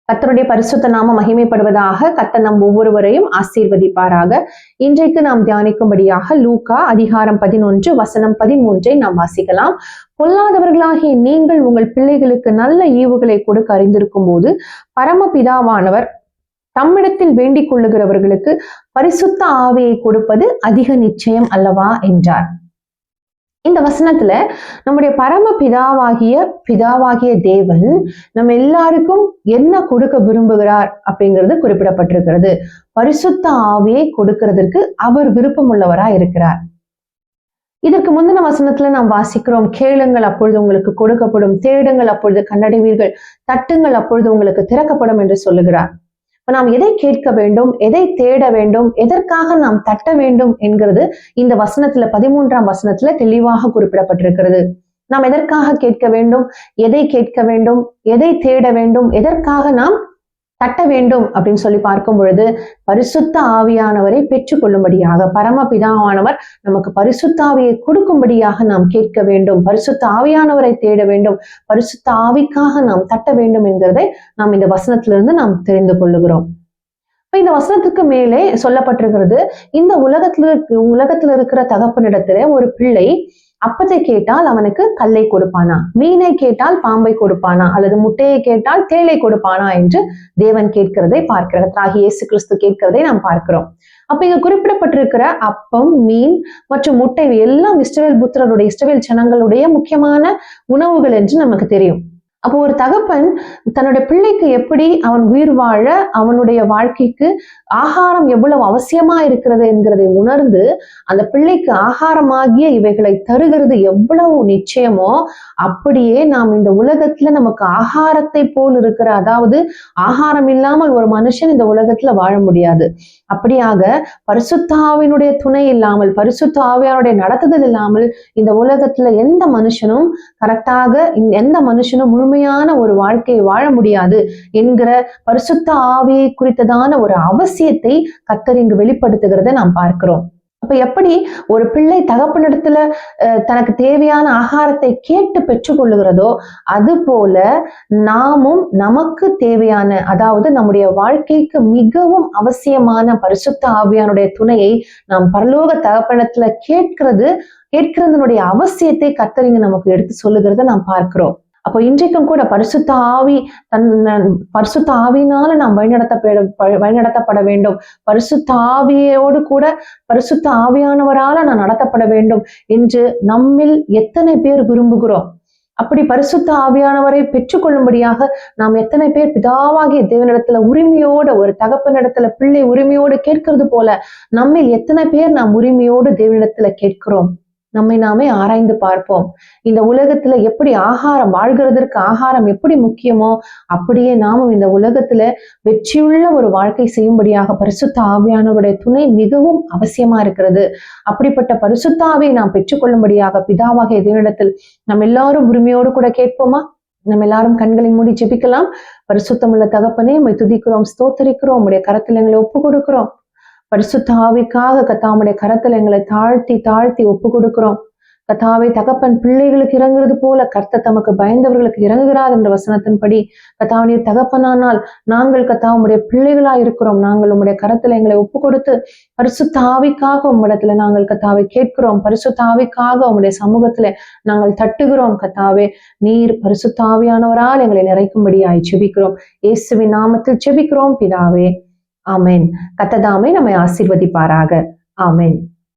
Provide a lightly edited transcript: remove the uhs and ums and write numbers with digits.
கர்த்தருடைய பரிசுத்த நாம மகிமைப்படுவதாக. கர்த்தர் நம் ஒவ்வொருவரையும் ஆசீர்வதிப்பாராக. இன்றைக்கு நாம் தியானிக்கும்படியாக லூக்கா அதிகாரம் 11 வசனம் 13 நாம் வாசிக்கலாம். பொல்லாதவர்களாகிய நீங்கள் உங்கள் பிள்ளைகளுக்கு நல்ல ஈவுகளை கொடுக்க அறிந்திருக்கும் போது பரமபிதாவானவர் தம்மிடத்தில் வேண்டிக் கொள்ளுகிறவர்களுக்கு பரிசுத்த ஆவியை கொடுப்பது அதிக நிச்சயம் அல்லவா என்றார். இந்த வசனத்துல நம்முடைய பரம பிதாவாகிய தேவன் நம்ம எல்லாருக்கும் என்ன கொடுக்க விரும்புகிறார் அப்படிங்கிறது குறிப்பிடப்பட்டிருக்கிறது. பரிசுத்த ஆவியை கொடுக்கிறதுக்கு அவர் விருப்பம் உள்ளவரா இருக்கிறார். இதற்கு முந்தின வசனத்துல நாம் வாசிக்கிறோம், கேளுங்கள் அப்பொழுது உங்களுக்கு கொடுக்கப்படும், தேடுங்கள் அப்பொழுது கண்டடைவீர்கள், தட்டுங்கள் அப்பொழுது உங்களுக்கு திறக்கப்படும் என்று சொல்லுகிறார். நாம் எதை கேட்க வேண்டும், எதை தேட வேண்டும், எதற்காக நாம் தட்ட வேண்டும் என்கிறது இந்த வசனத்துல 13ஆம் வசனத்துல தெளிவாக குறிப்பிடப்பட்டிருக்கிறது. நாம் எதற்காக கேட்க வேண்டும், எதை கேட்க வேண்டும், எதை தேட வேண்டும், எதற்காக நாம் தட்ட வேண்டும் அப்படின்னு சொல்லி பார்க்கும் பொழுது பரிசுத்த ஆவியானவரை பெற்றுக்கொள்ளும்படியாக, பரமபிதாவானவர் நமக்கு பரிசுத்த ஆவியை கொடுக்கும்படியாக நாம் கேட்க வேண்டும், பரிசுத்த ஆவியானவரை தேட வேண்டும், பரிசுத்த ஆவிக்காக நாம் தட்ட வேண்டும் என்கிறதை நாம் இந்த வசனத்திலிருந்து நாம் தெரிந்து கொள்ளுகிறோம். இப்ப இந்த வசனத்துக்கு மேலே சொல்லப்பட்டிருக்கிறது, இந்த உலகத்துல இருக்கிற தகப்பனிடத்துல ஒரு பிள்ளை அப்பத்தை கேட்டால் அவனுக்கு கல்லை கொடுப்பானா, மீனை கேட்டால் பாம்பை கொடுப்பானா, அல்லது முட்டையை கேட்டால் தேளை கொடுப்பானா என்று தேவன் கேட்கிறதை பார்க்கிறார். இயேசு கிறிஸ்து கேட்கிறதை நாம் பார்க்கிறோம். அப்ப இங்க குறிப்பிடப்பட்டிருக்கிற அப்பம், மீன் மற்றும் முட்டை எல்லாம் இஸ்ரவேல் ஜனங்களுடைய முக்கியமான உணவுகள் என்று நமக்கு தெரியும். அப்போ ஒரு தகப்பன் தன்னுடைய பிள்ளைக்கு எப்படி அவன் உயிர் வாழ, அவனுடைய வாழ்க்கைக்கு ஆகாரம் எவ்வளவு அவசியமா இருக்கிறது என்கிறதை உணர்ந்து அந்த பிள்ளைக்கு ஆகாரமாகிய இவைகளை தருகிறது எவ்வளவு நிச்சயமோ, அப்படியே நாம் இந்த உலகத்துல நமக்கு ஆகாரத்தை போல் இருக்கிற, அதாவது ஆகாரம் இல்லாமல் ஒரு மனுஷன் இந்த உலகத்துல வாழ முடியாது. அப்படியாக பரிசுத்த ஆவியினுடைய துணை இல்லாமல், பரிசுத்த ஆவியானுடைய நடத்துதல் இல்லாமல் இந்த உலகத்துல எந்த மனுஷனும் முழுமையான ஒரு வாழ்க்கையை வாழ முடியாது என்கிற பரிசுத்த ஆவியை குறித்ததான ஒரு அவசியத்தை கர்த்தர் இங்கு வெளிப்படுத்துகிறதை நாம் பார்க்கிறோம். அப்ப எப்படி ஒரு பிள்ளை தகப்பனிடத்துல தனக்கு தேவையான ஆகாரத்தை கேட்டு பெற்றுக்கொள்ளுகிறதோ, அது போல நாமும் நமக்கு தேவையான, அதாவது நம்முடைய வாழ்க்கைக்கு மிகவும் அவசியமான பரிசுத்த ஆவியானுடைய துணையை நாம் பரலோக தகப்பனிடத்துல கேட்கிறதனுடைய அவசியத்தை கர்த்தர் இங்கு நமக்கு எடுத்து சொல்லுகிறத நாம் பார்க்கிறோம். அப்போ இன்றைக்கும் கூட பரிசுத்த ஆவியினால நாம் வழிநடத்தப்பட வேண்டும். பரிசுத்த ஆவியோடு கூட பரிசுத்த ஆவியானவரால நான் நடத்தப்பட வேண்டும் என்று நம்மில் எத்தனை பேர் விரும்புகிறோம்? அப்படி பரிசுத்த ஆவியானவரை பெற்றுக்கொள்ளும்படியாக நாம் எத்தனை பேர் பிதாவாகிய தேவனிடத்துல உரிமையோடு, ஒரு தகப்பனிடத்துல பிள்ளை உரிமையோடு கேட்கிறது போல நம்மில் எத்தனை பேர் நாம் உரிமையோடு தேவனிடத்துல கேட்கிறோம்? நம்மை நாமே ஆராய்ந்து பார்ப்போம். இந்த உலகத்துல எப்படி வாழ்கிறதற்கு ஆகாரம் எப்படி முக்கியமோ, அப்படியே நாமும் இந்த உலகத்துல வெற்றியுள்ள ஒரு வாழ்க்கை செய்யும்படியாக பரிசுத்த ஆவியானவருடைய துணை மிகவும் அவசியமா இருக்கிறது. அப்படிப்பட்ட பரிசுத்த ஆவியை நாம் பெற்றுக்கொள்ளும்படியாக பிதாவாகிய தேவனிடத்தில் நம்ம எல்லாரும் உரிமையோடு கூட கேட்போமா? நம்ம எல்லாரும் கண்களை மூடி ஜெபிக்கலாம். பரிசுத்தமுள்ள தகப்பனே, உம்மை துதிக்கிறோம், ஸ்தோத்தரிக்கிறோம், உம்முடைய கரத்தில் எங்களை ஒப்பு கொடுக்கிறோம். பரிசுத்த ஆவிக்காக கர்த்தாவுடைய கரத்துல எங்களை தாழ்த்தி ஒப்பு கொடுக்கிறோம். கர்த்தாவே, தகப்பன் பிள்ளைகளுக்கு இறங்குறது போல கர்த்தர் தமக்கு பயந்தவர்களுக்கு இறங்குகிறார் என்ற வசனத்தின்படி கர்த்தாவுடைய தகப்பனானால் நாங்கள் கர்த்தாவுடைய பிள்ளைகளா இருக்கிறோம். நாங்கள் உம்முடைய கரத்துல எங்களை ஒப்பு கொடுத்து பரிசுத்த ஆவிக்காக உம்மிடத்துல நாங்கள் கர்த்தாவை கேட்கிறோம். பரிசுத்த ஆவிக்காக உம்முடைய சமூகத்துல நாங்கள் தட்டுகிறோம். கர்த்தாவே, நீர் பரிசுத்த ஆவியானவரால் எங்களை நிறைக்கும்படியாய் ஜெபிக்கிறோம். இயேசுவின் நாமத்தில் ஜெபிக்கிறோம் பிதாவே, ஆமென். கர்த்தர் தாமே நம்மை ஆசீர்வதிப்பாராக. ஆமென்.